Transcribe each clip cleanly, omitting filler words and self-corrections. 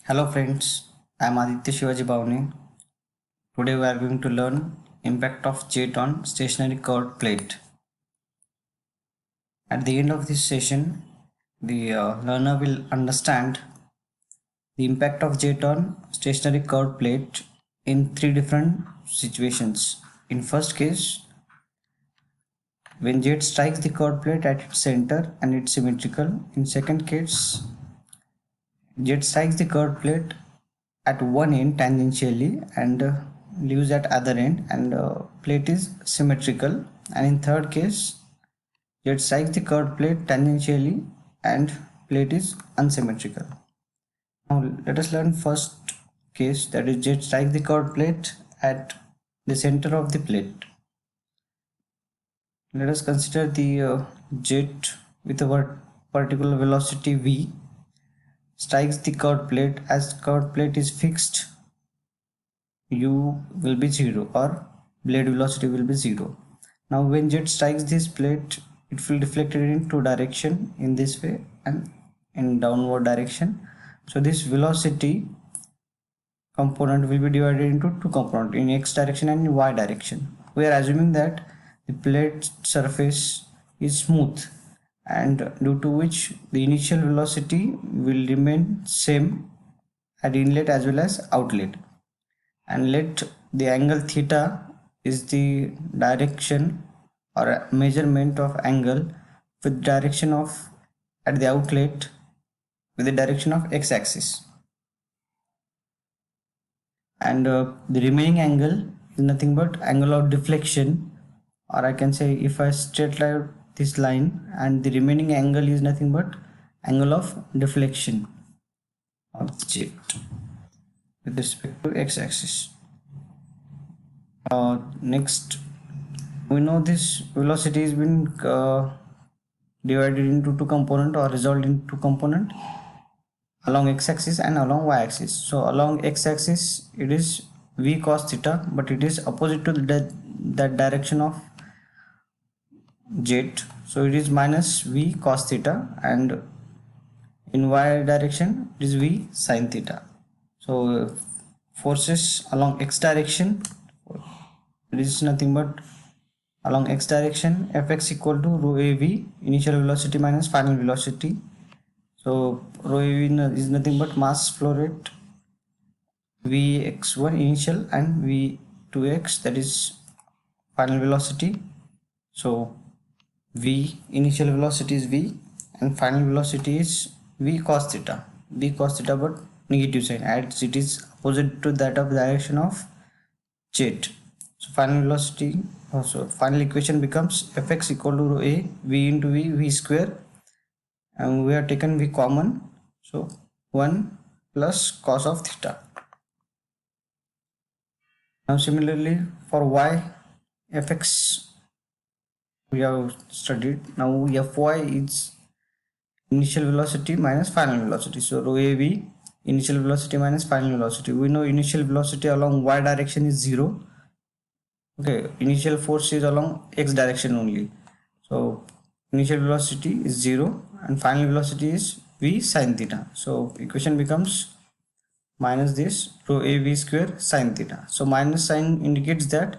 Hello friends, I am Aditya Shivaji Bhavani. Today we are going to learn impact of jet on stationary curved plate. At the end of this session, the learner will understand the impact of jet on stationary curved plate in three different situations. In first case, when jet strikes the curved plate at its center and it's symmetrical. In second case, jet strikes the curved plate at one end tangentially and leaves at other end and plate is symmetrical, and in third case jet strikes the curved plate tangentially and plate is unsymmetrical. Now let us learn first case, that is jet strikes the curved plate at the center of the plate. Let us consider the jet with a particular velocity v strikes the curved plate. As curved plate is fixed, u will be 0 or blade velocity will be 0. Now when jet strikes this plate, it will deflect it in two direction, in this way and in downward direction. So this velocity component will be divided into two components, in x direction and in y direction. We are assuming that the plate surface is smooth, and due to which the initial velocity will remain same at inlet as well as outlet, and let the angle theta is the direction or a measurement of angle with direction of at the outlet with the direction of x-axis, and the remaining angle is nothing but angle of deflection, or I can say if I straight line this line, and the remaining angle is nothing but angle of deflection of the jet with respect to x-axis. Next, we know this velocity has been divided into two component or resolved into two component along x-axis and along y-axis. So along x-axis it is v cos theta, but it is opposite to that direction of jet, so it is minus v cos theta, and in y direction it is v sin theta. So forces along x direction, it is nothing but along x direction fx equal to rho av, initial velocity minus final velocity. So rho av is nothing but mass flow rate, vx1 initial and v2x, that is final velocity. So v initial velocity is v and final velocity is v cos theta, but negative sign as it is opposite to that of direction of jet. So final velocity, also final equation becomes fx equal to rho a v into v square, and we have taken v common, so 1 plus cos of theta. Now similarly for y, fx we have studied. Now fy is initial velocity minus final velocity, so rho av initial velocity minus final velocity. We know initial velocity along y direction is 0. Okay, initial force is along x direction only, so initial velocity is 0 and final velocity is v sin theta. So equation becomes minus this rho a v square sin theta. So minus sign indicates that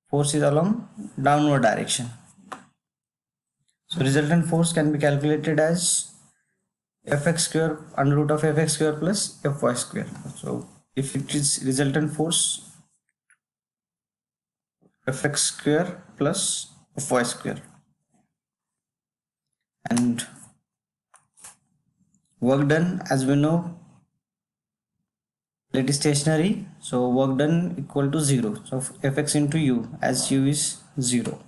force is along downward direction. So resultant force can be calculated as fx square under root of fx square plus fy square. So if it is resultant force, fx square plus fy square, and work done, as we know plate is stationary, so work done equal to 0, so fx into u, as u is 0,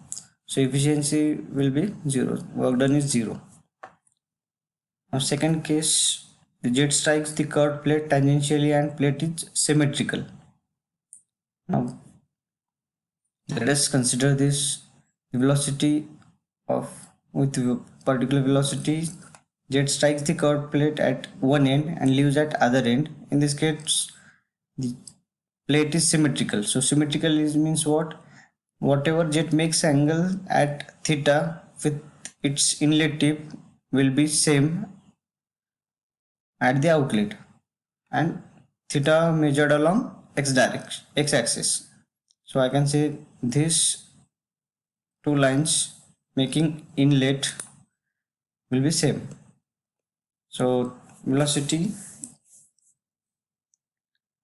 so efficiency will be 0, work done is 0. Now second case, the jet strikes the curved plate tangentially and plate is symmetrical. Now let us consider this velocity of, with particular velocity jet strikes the curved plate at one end and leaves at other end. In this case the plate is symmetrical, so symmetrical is means what, whatever jet makes angle at theta with its inlet tip will be same at the outlet. and theta measured along x direction, x axis. So I can say these two lines making inlet will be same. So velocity,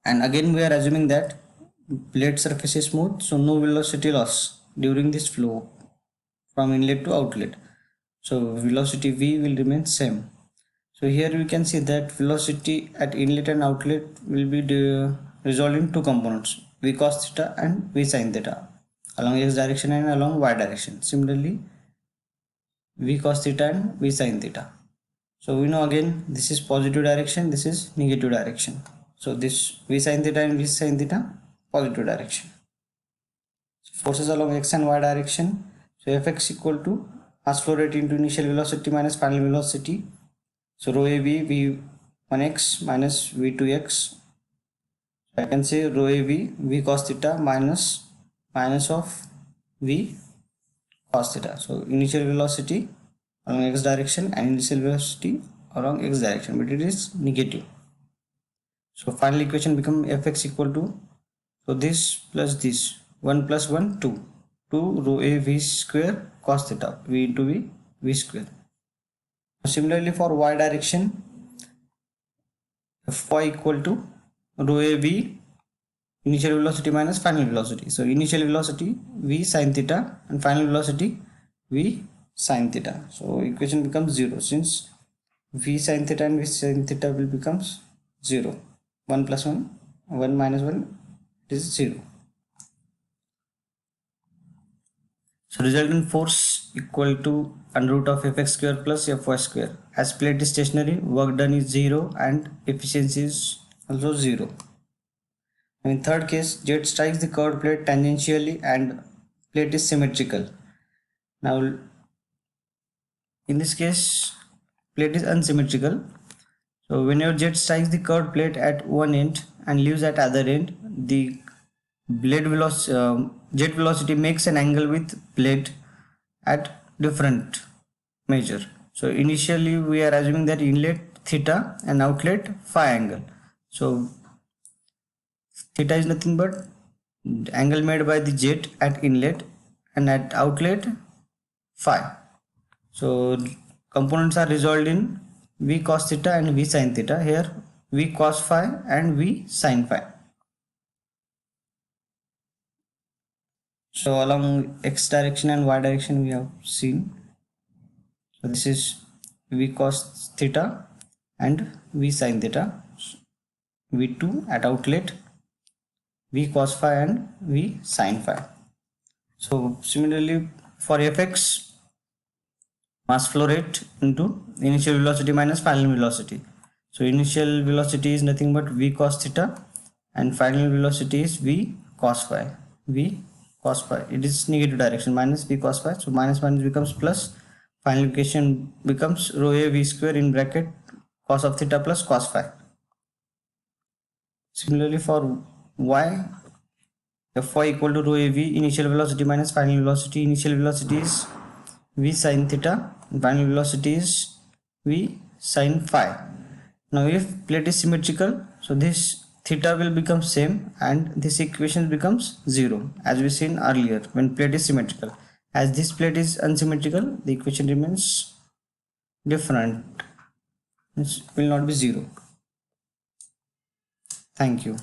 and again we are assuming that plate surface is smooth, so no velocity loss during this flow from inlet to outlet. So velocity v will remain same. So here we can see that velocity at inlet and outlet will be resolved in two components, v cos theta and v sin theta, along x direction and along y direction. Similarly, v cos theta and v sin theta. So we know again this is positive direction, this is negative direction. So this v sin theta and v sin theta, positive direction. So forces along x and y direction. So Fx equal to mass flow rate into initial velocity minus final velocity. So rho av v1x minus v2x. I can say rho av v cos theta minus of v cos theta. So initial velocity along x direction and initial velocity along x direction, but it is negative. So final equation become Fx equal to, so this plus this, 1 plus 1 2 rho a v square cos theta, v into v square. Similarly for y direction, Fy equal to rho a v initial velocity minus final velocity. So initial velocity v sin theta and final velocity v sin theta. So equation becomes 0 since v sin theta and v sin theta will becomes 0. 1 plus 1, 1 minus 1 is 0. So resultant force equal to under root of Fx square plus Fy square. As plate is stationary, work done is 0 and efficiency is also 0. In third case, jet strikes the curved plate tangentially and plate is symmetrical. Now in this case, plate is unsymmetrical. So whenever jet strikes the curved plate at one end and leaves at other end, the blade velocity, jet velocity makes an angle with plate at different measure. So initially we are assuming that inlet theta and outlet phi angle. So theta is nothing but angle made by the jet at inlet and at outlet phi. So components are resolved in v cos theta and v sin theta. Here v cos phi and v sin phi. So along x direction and y direction we have seen. So this is v cos theta and v sin theta. v2 at outlet, v cos phi and v sin phi. So similarly for Fx, mass flow rate into initial velocity minus final velocity. So initial velocity is nothing but v cos theta and final velocity is v cos phi. V cos phi, it is negative direction, minus v cos phi. So minus becomes plus. Final equation becomes rho a v square in bracket cos of theta plus cos phi. Similarly for y, Fy equal to rho a v initial velocity minus final velocity. Initial velocity is v sin theta, final velocity is v sin phi. Now if plate is symmetrical, so this theta will become same and this equation becomes 0 as we seen earlier when plate is symmetrical. As this plate is unsymmetrical, the equation remains different. It will not be 0. Thank you.